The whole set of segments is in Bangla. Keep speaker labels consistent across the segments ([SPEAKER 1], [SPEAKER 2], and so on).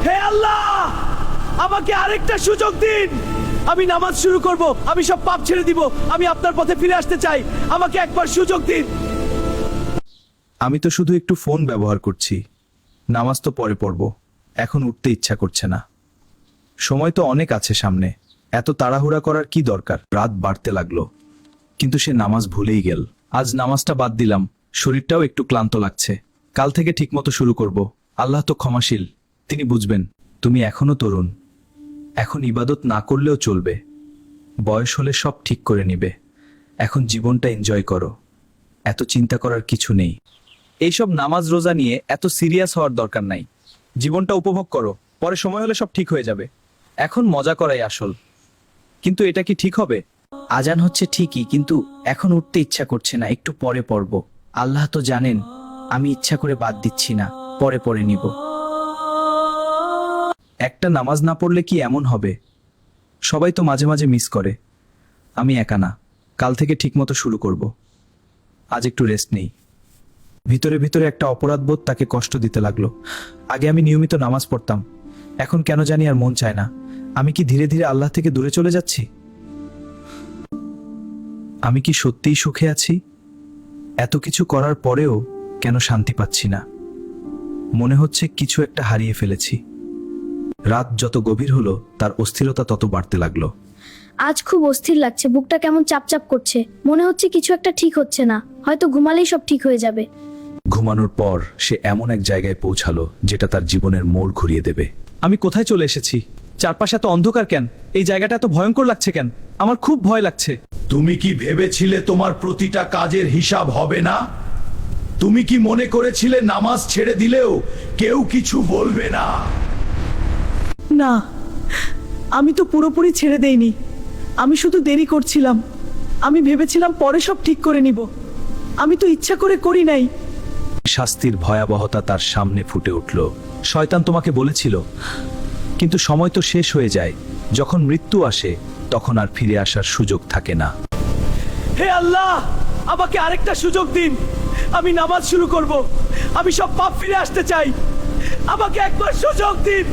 [SPEAKER 1] হে আল্লাহ, আমাকে আরেকটা সুযোগ দিন। আমি নামাজ শুরু করব, আমি সব পাপ ছেড়ে দিব, আমি আপনার পথে ফিরে আসতে চাই। আমাকে একবার সুযোগ দিন।
[SPEAKER 2] আমি তো শুধু একটু ফোন ব্যবহার করছি, নামাজ তো পরে পড়ব। এখন উঠতে ইচ্ছা করছে না। সময় তো অনেক আছে সামনে, এত তাড়াহুড়া করার কি দরকার? রাত বাড়তে লাগলো, কিন্তু সে নামাজ ভুলেই গেল। আজ নামাজটা বাদ দিলাম, শরীরটাও একটু ক্লান্ত লাগছে। কাল থেকে ঠিকমতো শুরু করব। আল্লাহ তো ক্ষমাশীল, তিনি বুঝবেন। তুমি এখনো তরুণ, এখন ইবাদত না করলেও চলবে। বয়স হলে সব ঠিক করে নিবে। এখন জীবনটা এনজয় করো, এত চিন্তা করার কিছু নেই। এইসব নামাজ রোজা নিয়ে এত সিরিয়াস হওয়ার দরকার নাই। জীবনটা উপভোগ করো, পরে সময় হলে সব ঠিক হয়ে যাবে। এখন মজা করাই আসল। কিন্তু এটা কি ঠিক হবে?
[SPEAKER 3] আজান হচ্ছে ঠিকই, কিন্তু এখন উঠতে ইচ্ছা করছে না, একটু পরে পড়ব। আল্লাহ তো জানেন আমি ইচ্ছা করে বাদ দিচ্ছি না, পরে পড়ে নিব।
[SPEAKER 2] একটা নামাজ না পড়লে কি এমন হবে? সবাই তো মাঝে মাঝে মিস করে, আমি একা না। কাল থেকে ঠিকমতো শুরু করব। আজ একটু রেস্ট নেই। ভিতরে ভিতরে একটা অপরাধবোধ তাকে কষ্ট দিতে লাগলো। আগে আমি নিয়মিত নামাজ পড়তাম, এখন কেন জানি আর মন চায় না। আমি কি ধীরে ধীরে আল্লাহ থেকে দূরে চলে যাচ্ছি? আমি কি সত্যিই সুখে আছি? এত কিছু করার পরেও কেন শান্তি পাচ্ছি না? মনে হচ্ছে কিছু একটা হারিয়ে ফেলেছি। রাত যত গভীর হলো, তার অস্থিরতা তত বাড়তে লাগলো।
[SPEAKER 4] আজ খুব অস্থির লাগছে, বুকটা কেমন চাপচাপ করছে। মনে হচ্ছে কিছু একটা ঠিক হচ্ছে না, হয়তো ঘুমালেই সব ঠিক হয়ে যাবে।
[SPEAKER 2] ঘুমানোর পর সে এমন এক জায়গায় পৌঁছালো যেটা তার জীবনের মোড় ঘুরিয়ে দেবে। আমি কোথায় চলে এসেছি? চারপাশে এত অন্ধকার কেন? এই জায়গাটা এত ভয়ঙ্কর লাগছে কেন? আমার খুব ভয় লাগছে।
[SPEAKER 5] তুমি কি ভেবেছিলে তোমার প্রতিটা কাজের হিসাব হবে না? তুমি কি মনে করেছিলে নামাজ ছেড়ে দিলেও কেউ কিছু বলবে না?
[SPEAKER 1] না, আমি তো পুরোপুরি ছেড়ে দেইনি। আমি শুধু দেরি করছিলাম। আমি ভেবেছিলাম পরে সব ঠিক করে নিব। আমি তো ইচ্ছা করে করি নাই।
[SPEAKER 2] শাস্তির ভয়াবহতা তার সামনে ফুটে উঠল। শয়তান তোমাকে বলেছিল, কিন্তু সময় তো শেষ হয়ে যায়। যখন মৃত্যু আসে, তখন আর ফিরে আসার সুযোগ থাকে না।
[SPEAKER 1] হে আল্লাহ, আমাকে আরেকটা সুযোগ দিন। আমি নামাজ শুরু করব, আমি সব পাপ ফিরে আসতে চাই। আমাকে একবার সুযোগ দিন।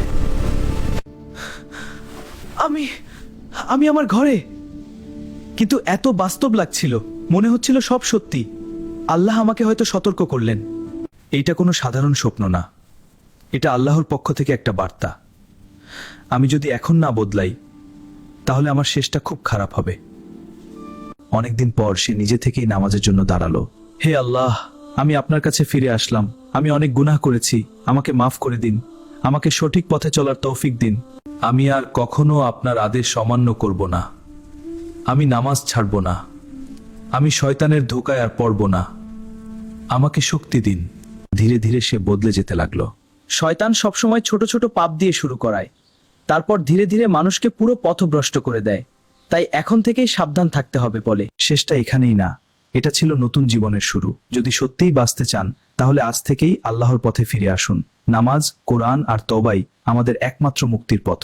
[SPEAKER 1] আমি আমার ঘরে,
[SPEAKER 2] কিন্তু এত বাস্তব লাগছিল, মনে হচ্ছিল সব সত্যি। আল্লাহ আমাকে হয়তো সতর্ক করলেন। এইটা কোনো সাধারণ স্বপ্ন না, এটা আল্লাহর পক্ষ থেকে একটা বার্তা। আমি যদি এখন না বদলাই, তাহলে আমার শেষটা খুব খারাপ হবে। অনেকদিন পর সে নিজে থেকেই নামাজের জন্য দাঁড়ালো। হে আল্লাহ, আমি আপনার কাছে ফিরে আসলাম। আমি অনেক গুনাহ করেছি, আমাকে মাফ করে দিন। আমাকে সঠিক পথে চলার তৌফিক দিন। আমি আর কখনো আপনার আদেশ অমান্য করব না। আমি নামাজ ছাড়ব না। আমি শয়তানের ধোকায় আর পড়ব না। আমাকে শক্তি দিন। ধীরে ধীরে সে বদলে যেতে লাগলো।
[SPEAKER 3] শয়তান সবসময় ছোট ছোট পাপ দিয়ে শুরু করায়, তারপর ধীরে ধীরে মানুষকে পুরো পথভ্রষ্ট করে দেয়। তাই এখন থেকেই সাবধান থাকতে হবে বলে।
[SPEAKER 2] শেষটা এখানেই না, এটা ছিল নতুন জীবনের শুরু। যদি সত্যিই বাঁচতে চান, তাহলে আজ থেকেই আল্লাহর পথে ফিরে আসুন। নামাজ, কোরআন আর তওবাই আমাদের একমাত্র মুক্তির পথ।